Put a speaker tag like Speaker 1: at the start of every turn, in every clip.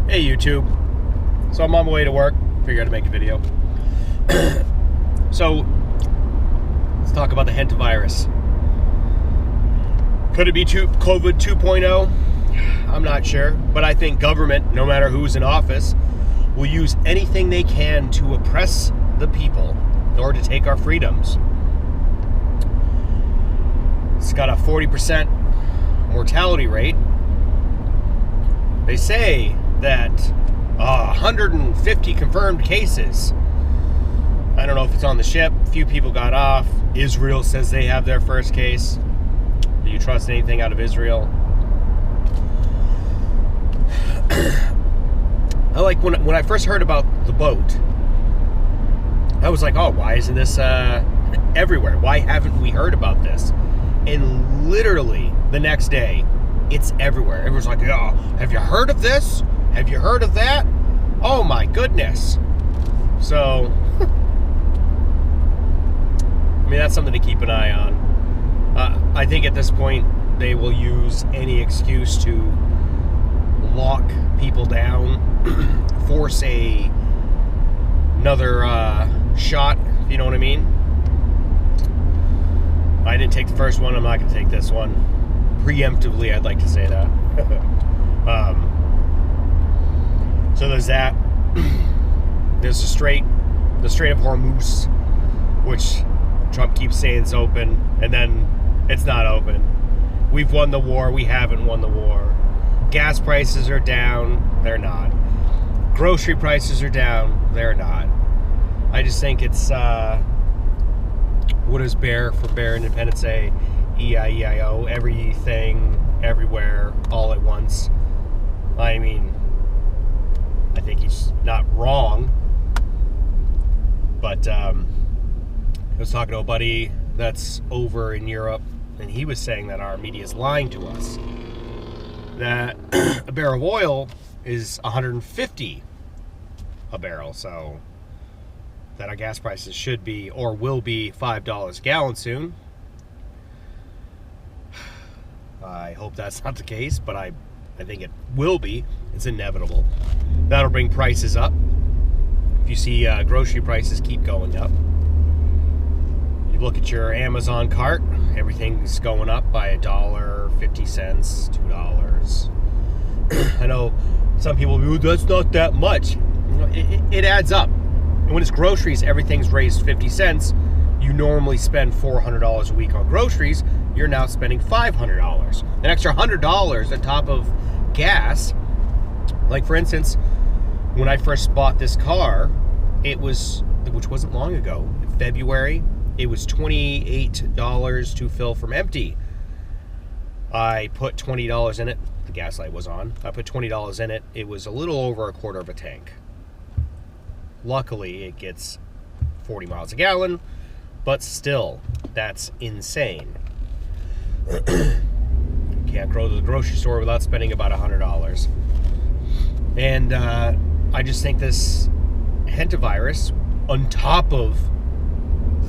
Speaker 1: Hey YouTube. So I'm on my way to work. Figured I'd make a video. So let's talk about the hantavirus. Could it be COVID 2.0? I'm not sure, but I think government, no matter who's in office, will use anything they can to oppress the people in order to take our freedoms. It's got a 40% mortality rate. They say that 150 confirmed cases. I don't know if it's on the ship. A few people got off. Israel says they have their first case. Do you trust anything out of Israel? I like when I first heard about the boat, I was like, oh, why isn't this everywhere? Why haven't we heard about this? And literally the next day, it's everywhere. Everyone's like, oh, have you heard of this? Have you heard of that? Oh my goodness. So, I mean, that's something to keep an eye on. I think at this point, they will use any excuse to lock people down, force another shot, if you know what I mean. I didn't take the first one, I'm not going to take this one. Preemptively, I'd like to say that. So there's that. There's the Strait of Hormuz, which Trump keeps saying it's open, and then it's not open. We've won the war, we haven't won the war. Gas prices are down, they're not. Grocery prices are down, they're not. I just think it's, what is BEAR for Bear Independence Day? E-I-E-I-O, everything, everywhere, all at once. I mean, I think he's not wrong, but I was talking to a buddy that's over in Europe, and he was saying that our media is lying to us, that a barrel of oil is $150 a barrel, so that our gas prices should be or will be $5 a gallon soon. I hope that's not the case, but I think it will be. It's inevitable. That'll bring prices up. If you see grocery prices keep going up, you look at your Amazon cart, everything's going up by $1, 50 cents, $2. I know some people will be, that's not that much. It adds up. And when it's groceries, everything's raised 50 cents. You normally spend $400 a week on groceries. You're now spending $500. An extra $100 on top of gas. Like, for instance, when I first bought this car, it was, which wasn't long ago, in February, it was $28 to fill from empty. I put $20 in it. The gas light was on. I put $20 in it. It was a little over a quarter of a tank. Luckily, it gets 40 miles a gallon, but still, that's insane. Can't go to the grocery store without spending about $100. And I just think this hantavirus, on top of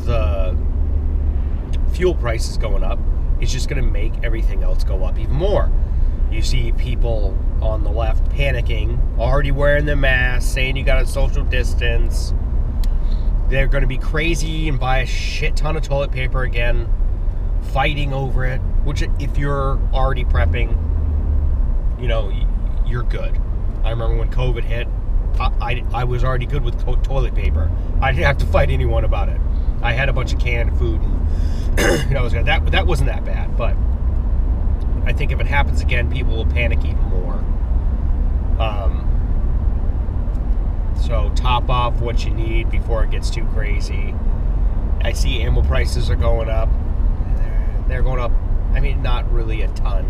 Speaker 1: the fuel prices going up, is just going to make everything else go up even more. You see people on the left panicking, already wearing their masks, saying you got to social distance. They're going to be crazy and buy a shit ton of toilet paper again, fighting over it, which if you're already prepping, you know, you're good. I remember when COVID hit, I was already good with toilet paper. I didn't have to fight anyone about it. I had a bunch of canned food, and you know, that wasn't that bad. But I think if it happens again, people will panic even more. So top off what you need before it gets too crazy. I see ammo prices are going up. They're going up, I mean, not really a ton,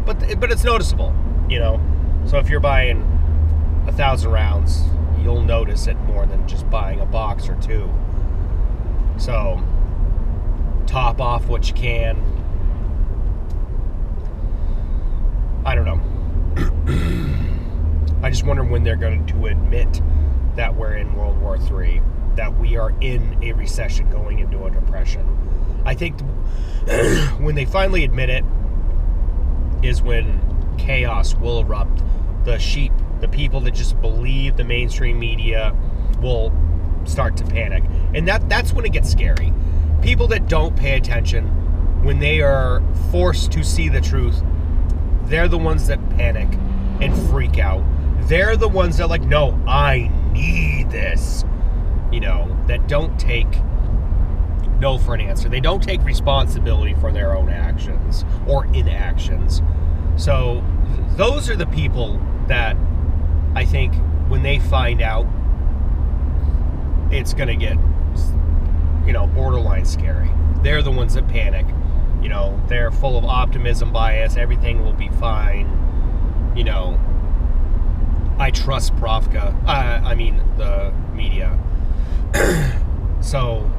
Speaker 1: but it's noticeable, you know. So if you're buying 1,000 rounds, you'll notice it more than just buying a box or two. So top off what you can. I don't know. I just wonder when they're going to admit that we're in World War III, that we are in a recession going into a depression. I think when they finally admit it is when chaos will erupt the sheep, the people that just believe the mainstream media, will start to panic. And that's when it gets scary. People that don't pay attention, when they are forced to see the truth, they're the ones that panic and freak out. They're the ones that are like, no, I need this. You know, that don't take no for an answer. They don't take responsibility for their own actions or inactions. So those are the people that I think when they find out, it's going to get, you know, borderline scary. They're the ones that panic. You know, they're full of optimism bias. Everything will be fine. You know, I trust Profka. I mean, the media. So,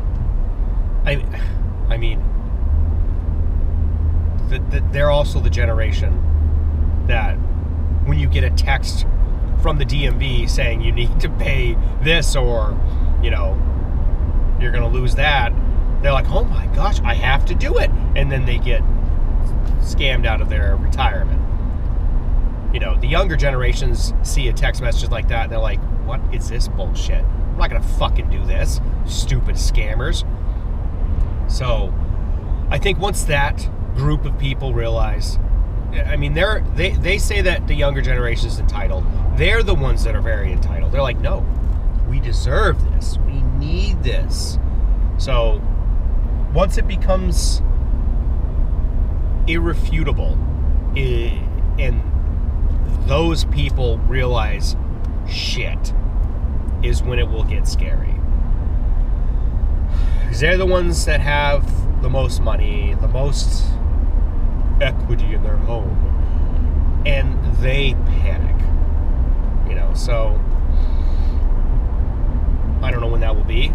Speaker 1: I mean, they're also the generation that when you get a text from the DMV saying you need to pay this or, you know, you're going to lose that, they're like, oh my gosh, I have to do it. And then they get scammed out of their retirement. You know, the younger generations see a text message like that and they're like, what is this bullshit? I'm not going to fucking do this. Stupid scammers. So, I think once that group of people realize, I mean, they say that the younger generation is entitled. They're the ones that are very entitled. They're like, no, we deserve this. We need this. So, once it becomes irrefutable, and those people realize shit, is when it will get scary. Because they're the ones that have the most money, the most equity in their home, and they panic. You know, so I don't know when that will be.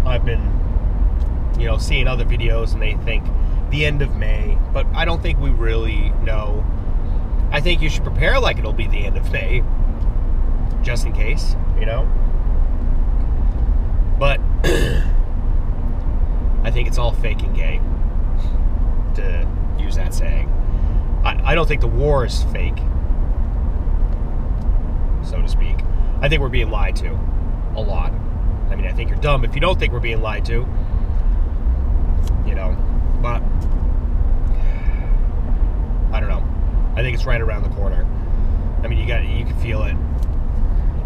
Speaker 1: I've been, you know, seeing other videos and they think the end of May, but I don't think we really know. I think you should prepare like it'll be the end of May, just in case, you know. But I think it's all fake and gay, to use that saying. I don't think the war is fake, so to speak. I think we're being lied to a lot. I mean, I think you're dumb if you don't think we're being lied to, you know, but I don't know. I think it's right around the corner. I mean, you can feel it.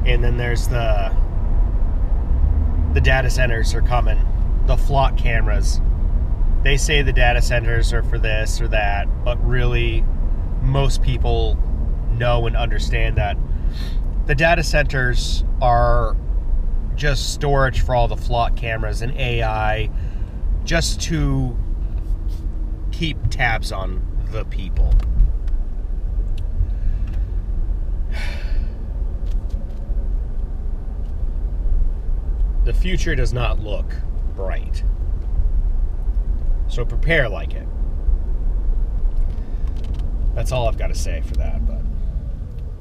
Speaker 1: And then there's the data centers are coming. The flock cameras. They say the data centers are for this or that, but really most people know and understand that the data centers are just storage for all the flock cameras and AI, just to keep tabs on the people. The future does not look bright. So prepare like it. That's all I've got to say for that. But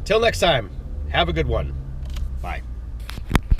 Speaker 1: till next time, have a good one. Bye.